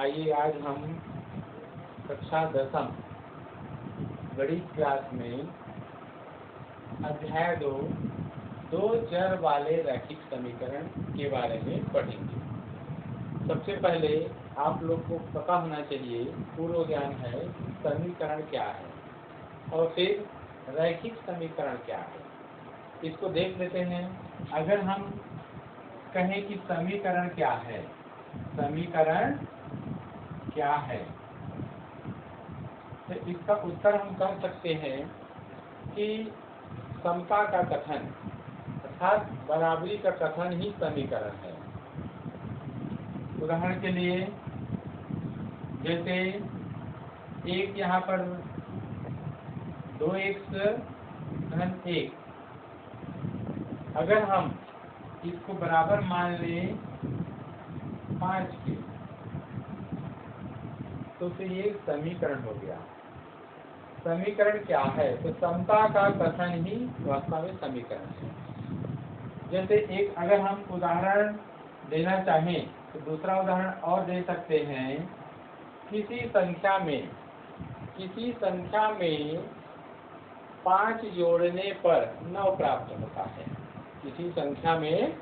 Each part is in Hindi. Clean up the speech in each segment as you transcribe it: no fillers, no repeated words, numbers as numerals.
आइए आज हम कक्षा 10 गणित क्लास में अध्याय 2 चर वाले रैखिक समीकरण के बारे में पढ़ेंगे। सबसे पहले आप लोग को पता होना चाहिए, पूर्व ज्ञान है कि समीकरण क्या है और फिर रैखिक समीकरण क्या है। इसको देख लेते हैं। अगर हम कहें कि समीकरण क्या है, समीकरण क्या है, तो इसका उत्तर हम कह सकते हैं कि समता का कथन अर्थात बराबरी का कथन ही समीकरण है। उदाहरण के लिए जैसे एक यहाँ पर 2x धन 1, अगर हम इसको बराबर मान लें 5 के, तो फिर ये समीकरण हो गया। समीकरण क्या है? तो समता का कथन ही वास्तव में समीकरण है। जैसे एक अगर हम उदाहरण देना चाहें तो दूसरा उदाहरण और दे सकते हैं। किसी संख्या में 5 जोड़ने पर 9 प्राप्त होता है। किसी संख्या में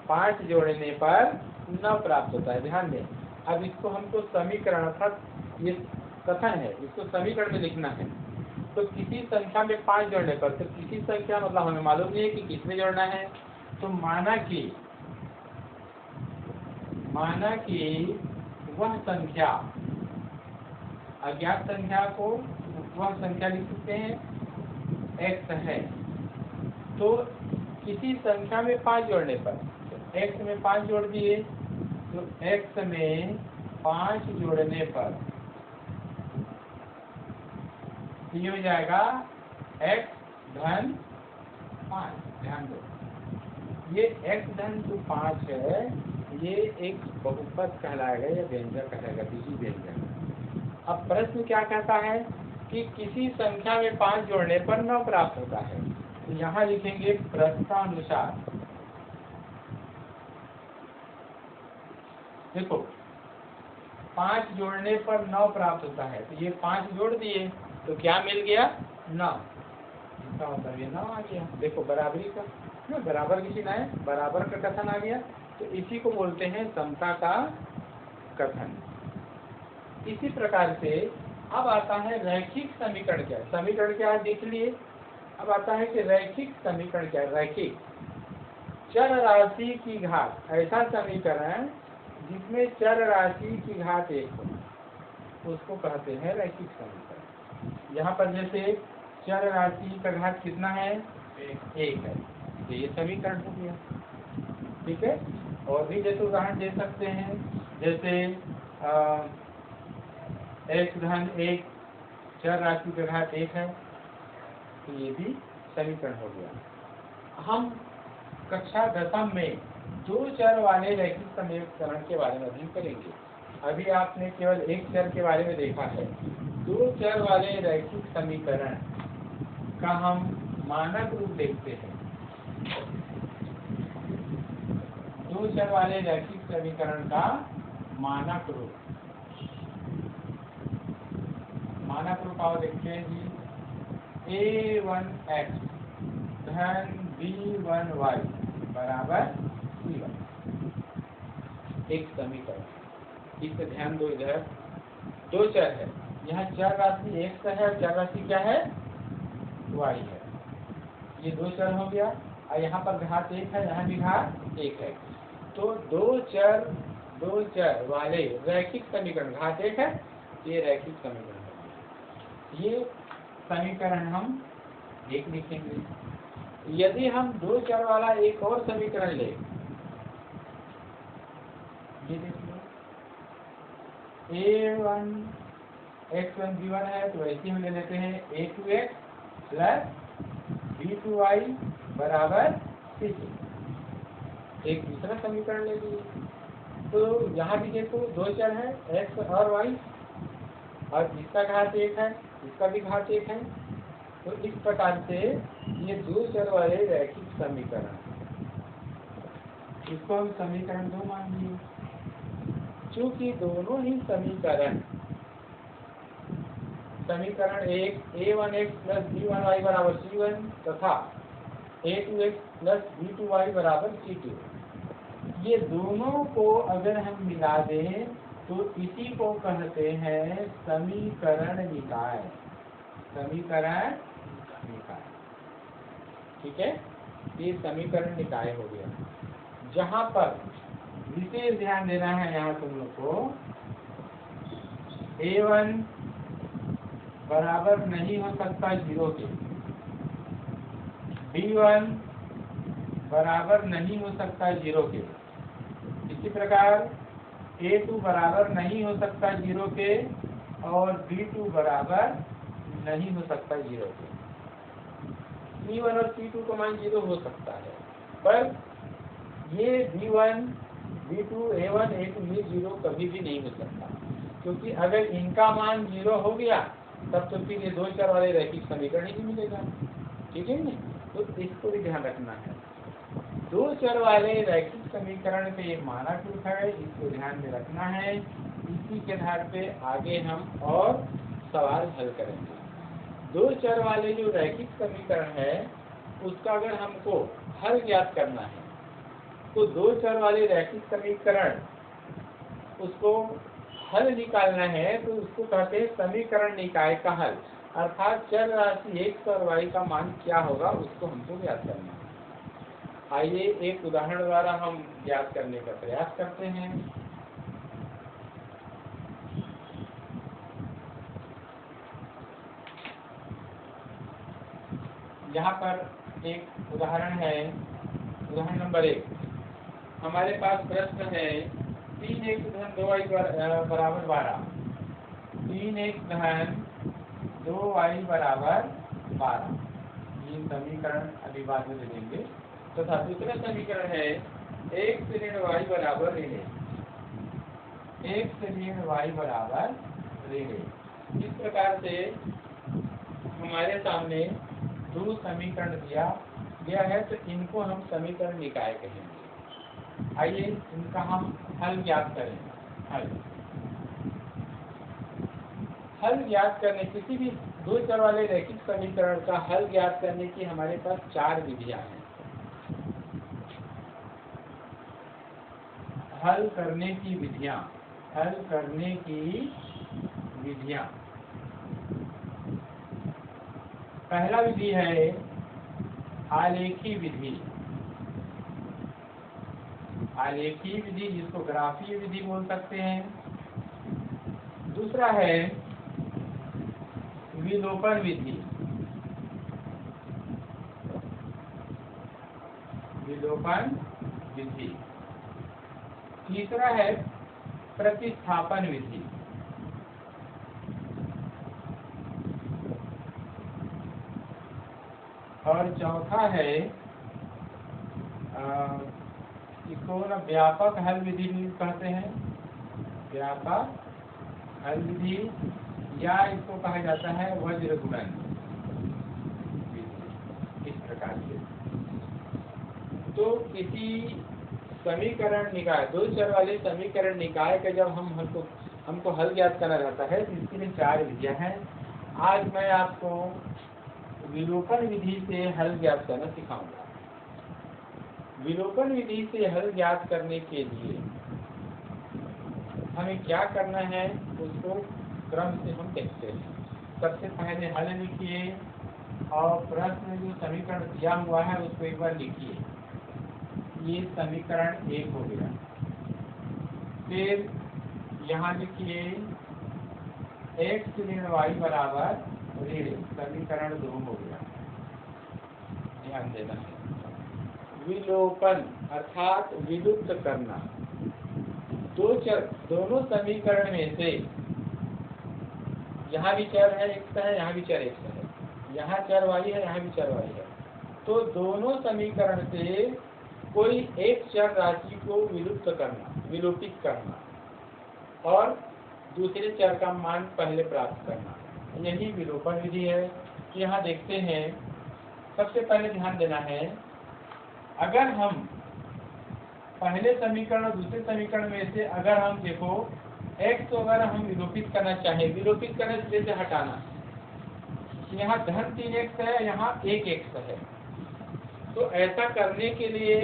5 जोड़ने पर 9 प्राप्त होता है। ध्यान दें, अब इसको हमको समीकरण अर्थात ये कथन है, इसको समीकरण में लिखना है। तो किसी संख्या में 5 जोड़ने पर, तो किसी संख्या मतलब हमें मालूम नहीं है कि किसमें जोड़ना है। तो माना कि वह संख्या, अज्ञात संख्या को वह संख्या लिख सकते हैं x है। तो किसी संख्या में 5 जोड़ने पर, तो x में 5 जोड़ दिए, तो x में 5 जोड़ने पर ये हो जाएगा x धन 5। ध्यान दो, ये x धन जो 5 है, ये एक बहुपद कहलाएगा या व्यंजक कहलाएगा, बीजी व्यंजक। अब प्रश्न क्या कहता है कि किसी संख्या में 5 जोड़ने पर 9 प्राप्त होता है। तो यहाँ लिखेंगे प्रश्नानुसार। देखो 5 जोड़ने पर 9 प्राप्त होता है, तो ये 5 जोड़ दिए तो क्या मिल गया? 9। इसका मतलब ये 9 आ गया। देखो बराबरी का, बराबर की चिन्ह है, बराबर का कथन आ गया। तो इसी को बोलते हैं समता का कथन। इसी प्रकार से अब आता है रैखिक समीकरण क्या है। समीकरण क्या है देख लिए। अब आता है कि रैखिक समीकरण क्या है। रैखिक चर राशि की घात, ऐसा समीकरण जिसमें चर राशि की घात 1 हो, उसको कहते हैं रैखिक समीकरण। यहाँ पर जैसे चर राशि का घात कितना है? 1 है, तो ये समीकरण हो गया। ठीक है। और भी जैसे उदाहरण दे सकते हैं, जैसे x धन 1 चर राशि का घात 1 है, तो ये भी समीकरण हो गया। हम कक्षा 10 में 2 चर वाले रैखिक समीकरण के बारे में अध्ययन करेंगे। अभी आपने केवल एक चर के बारे में देखा है। 2 चर वाले रैखिक समीकरण का हम मानक रूप देखते हैं। 2 चर वाले रैखिक समीकरण का मानक रूप आओ देखते हैं जी। a1x धन b1y बराबर c1, एक समीकरण। इस पे ध्यान दो। इधर 2 चर है, यहाँ चर राशि x है और चर राशि क्या है? y है। ये 2 चर हो गया और यहाँ पर घात 1 है, यहाँ भी घात 1 है। तो 2 चर वाले रैखिक समीकरण, घात 1 है, ये रैखिक समीकरण है। ये समीकरण हम एक लिखेंगे। यदि हम 2 चर वाला एक और समीकरण ले, ये देख लो, a1 x1 b1 है, तो ऐसे हम ले लेते हैं a2x प्लस b2y बराबर c2, एक दूसरा समीकरण ले लीजिए। तो यहाँ भी देखो 2 चर है x और y, और इसका घात 1 है, इसका भी घात 1 है। तो इस प्रकार से ये 2 चर वाले रैखिक समीकरण, इसको हम समीकरण 2 मान लिए। चूंकि दोनों ही समीकरण एक a1x प्लस b1y बराबर c1 तथा a2x प्लस b2y बराबर c2, ये दोनों को अगर हम मिला दें तो इसी को कहते हैं समीकरण निकाय। समीकरण निकाय, ठीक है, ये समीकरण निकाय हो गया। जहां पर विशेष ध्यान देना है यहाँ तुम लोग को, a1 बराबर नहीं हो सकता 0 के, b1 बराबर नहीं हो सकता 0 के, इसी प्रकार a2 बराबर नहीं हो सकता 0 के और b2 बराबर नहीं हो सकता 0 के। c1 और c2 का मान 0 हो सकता है, पर ये b1, b2, a1, a2 ये 0 कभी भी नहीं हो सकता, क्योंकि अगर इनका मान 0 हो गया तब तो फिर ये दो चर वाले रैखिक समीकरण ही मिलेगा, ठीक है ना। तो इसको भी ध्यान रखना है, दो चर वाले रैखिक समीकरण पे एक मानक रूप है, इसको ध्यान में रखना है। इसी के आधार पे आगे हम और सवाल हल करेंगे। दो चर वाले जो रैखिक समीकरण है उसका अगर हमको हल ज्ञात करना है तो दो चर वाले रैखिक समीकरण उसको हल निकालना है तो उसको कहते हैं समीकरण निकाय का हल, अर्थात चर राशि x और y का मान क्या होगा उसको हमको ज्ञात करना है। आइए एक उदाहरण द्वारा हम ज्ञात करने का प्रयास करते हैं। यहाँ पर एक उदाहरण है, उदाहरण नंबर 1। हमारे पास प्रश्न है 3x धन 2y बराबर 12, 3x धन 2y बराबर 12, ये समीकरण अभिवाद्य दे देंगे। तथा दूसरा समीकरण है x ऋण y बराबर ऋण a, x ऋण y बराबर ऋण a। इस प्रकार से हमारे सामने दो समीकरण दिया गया है, तो इनको हम समीकरण निकाय कहेंगे। आइए इनका हम हल ज्ञात करें। हल ज्ञात करने, किसी भी दो चर वाले रैखिक समीकरण का हल ज्ञात करने की हमारे पास 4 विधियां हैं। हल करने की विधियां, पहला विधि है आलेखी विधि। आलेखी विधि जिसको ग्राफीय विधि बोल सकते हैं। दूसरा है विलोपन विधि। तीसरा है प्रतिस्थापन विधि। और चौथा है इसको ना व्यापक हल विधि भी कहते हैं, व्यापक हल विधि, या इसको कहा जाता है वज्र गुणन विधि। इस प्रकार से तो किसी समीकरण निकाय, दो चर वाले समीकरण निकाय का जब हमको हल ज्ञात करना रहता है तो इसके लिए 4 विधियां हैं। आज मैं आपको विलोपन विधि से हल ज्ञात करना सिखाऊंगा। विलोपन विधि से हल ज्ञात करने के लिए हमें क्या करना है उसको क्रम से हम देखते हैं। सबसे पहले हल लिखिए और प्रश्न जो समीकरण दिया हुआ है उसको एक बार लिखिए। ये समीकरण 1 हो गया। फिर यहाँ लिखिए x ऋण y बराबर ऋण, समीकरण 2 हो गया। ध्यान देना है। विलोपन अर्थात विलुप्त करना, दोनों समीकरण में से यहाँ भी चर है x है, यहाँ भी चर x है, यहाँ चर y है, यहाँ भी चर y है, तो दोनों समीकरण से कोई एक चर राशि को विलोपित करना और दूसरे चर का मान पहले प्राप्त करना, यही विलोपन विधि है। यहाँ देखते हैं, सबसे पहले ध्यान देना है, अगर हम पहले समीकरण और दूसरे समीकरण में से अगर हम देखो x को अगर हम विलोपित करना चाहें, विलोपित करने से जैसे हटाना, यहाँ धन 3x है, यहाँ 1x है, तो ऐसा करने के लिए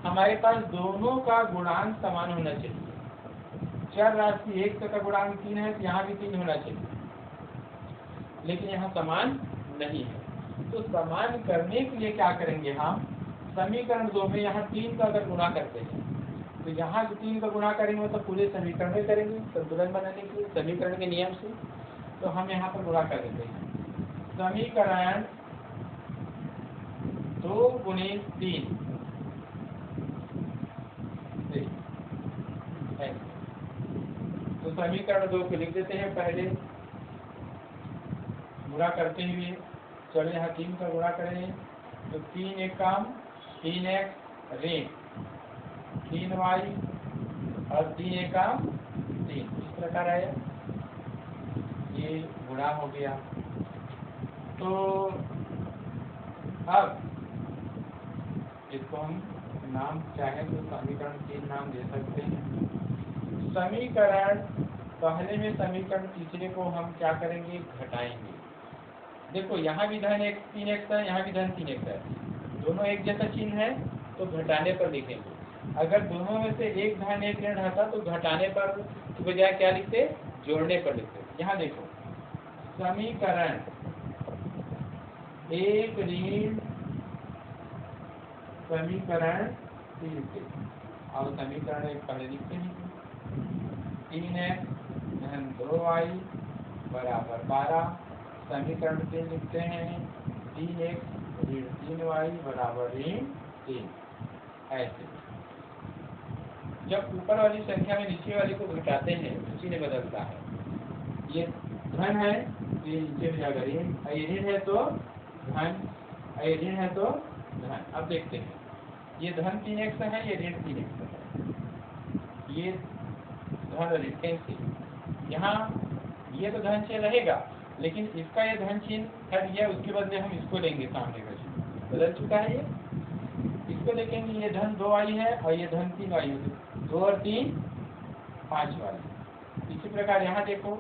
हमारे पास दोनों का गुणांक समान होना चाहिए। चर राशि x का गुणांक 3 है, तो यहाँ भी 3 होना चाहिए, लेकिन यहाँ समान नहीं है। तो समान करने के लिए क्या करेंगे, हम समीकरण 2 में यहाँ 3 का अगर गुणा करते हैं, तो यहाँ 3 का गुणा करेंगे तो पूरे समीकरण में करेंगे संतुलन बनाने के लिए समीकरण के नियम से। तो हम यहाँ पर गुणा कर देते हैं, समीकरण 2 गुणित 3 तो समीकरण 2 को लिख देते हैं पहले गुणा करते हुए। चलो यहाँ 3 का गुणा करें तो 3 एक काम 3x ऋण 3y और 3 एक काम 3, इस प्रकार आया, ये गुणा हो गया। तो अब इसको हम नाम चाहें तो समीकरण 3 नाम दे सकते हैं। समीकरण पहले में समीकरण तीसरे को हम क्या करेंगे, घटाएंगे। देखो यहाँ भी धन 3x है, यहाँ भी धन 3x है, दोनों एक जैसा चिन्ह है, तो घटाने पर लिखेंगे। अगर दोनों में से एक धन एक ऋण रहता तो घटाने पर की बजाय क्या लिखते, जोड़ने पर लिखते। यहाँ देखो समीकरण 1 ऋण समीकरण 3 से, और समीकरण 1 पहले लिखते हैं 3x धन 2y बराबर 12, समीकरण 3 लिखते हैं 3x ऋण 3y बराबर ऋण 3। ऐसे जब ऊपर वाली संख्या में नीचे वाली को घटाते हैं तो चिन्ह बदलता है। ये धन है तो ये नीचे में जाकर ऋण, ये ऋण है तो धन, ये ऋण है तो धन। अब देखते हैं ये धन 3x है, ये ऋण 3x है, ये धन ऋण। यहाँ ये तो धन चिन्ह रहेगा, लेकिन इसका ये धन चिन्ह हट गया, उसके बदले हम इसको लेंगे, सामने का चिन्ह बदल चुका है, ये इसको देखेंगे, ये धन 2y है और ये धन 3y है, 2 और 3 5y। इसी प्रकार यहाँ देखो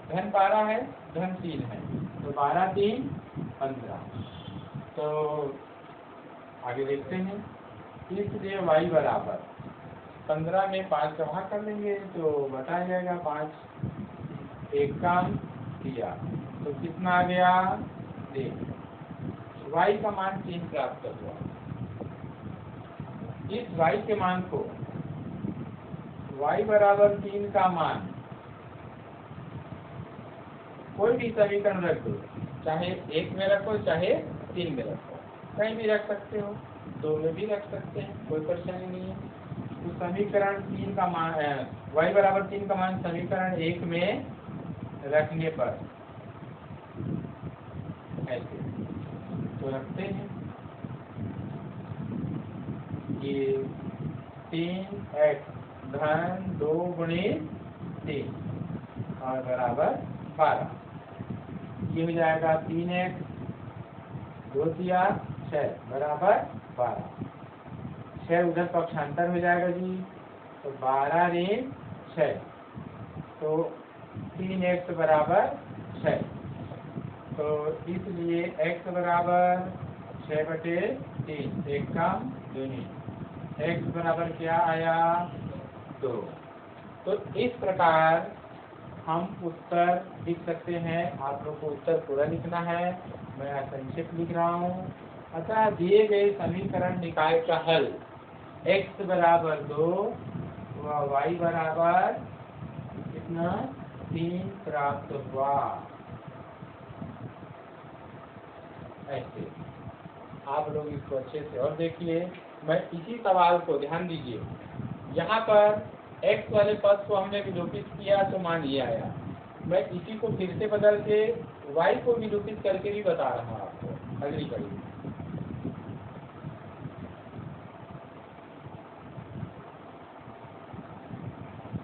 धन 12 है, धन 3 है, तो 12 3 15। तो आगे देखते हैं, इसलिए y बराबर 15 में 5 का भाग कर लेंगे तो बताया जाएगा 5 एक काम किया तो कितना आ गया, देख y का मान 3 प्राप्त हुआ। इस y के मान को y बराबर 3 का मान कोई भी समीकरण रख दो, चाहे 1 में रखो चाहे 3 में रखो, कहीं भी रख सकते हो, 2 में भी रख सकते हैं, कोई परेशानी नहीं है। तो समीकरण 3 का मान y बराबर 3 का मान समीकरण 1 में रखने पर ऐसे तो रखते हैं, ये 3x धन 2 गुणित 3 और बराबर 12, ये हो जाएगा 3x 2 3 6 बराबर 12, 6 उधर पक्षांतर हो जाएगा जी, तो 12 ऋण 6, तो 3x बराबर 6। तो इसलिए x बराबर 6/3, एक काम 2 नहीं, x बराबर क्या आया 2। तो इस प्रकार हम उत्तर लिख सकते हैं। आप लोग को उत्तर पूरा लिखना है, मैं संक्षिप्त लिख रहा हूँ। अतः दिए गए समीकरण निकाय का हल x बराबर 2 व y बराबर कितना 3 प्राप्त हुआ। ऐसे आप लोग इसको अच्छे से और देखिए, मैं इसी सवाल को ध्यान दीजिए, यहाँ पर x वाले पद को हमने विलोपित किया तो मान ये आया, मैं इसी को फिर से बदल के y को विलोपित करके भी बता रहा हूँ आपको अगली कड़ी में।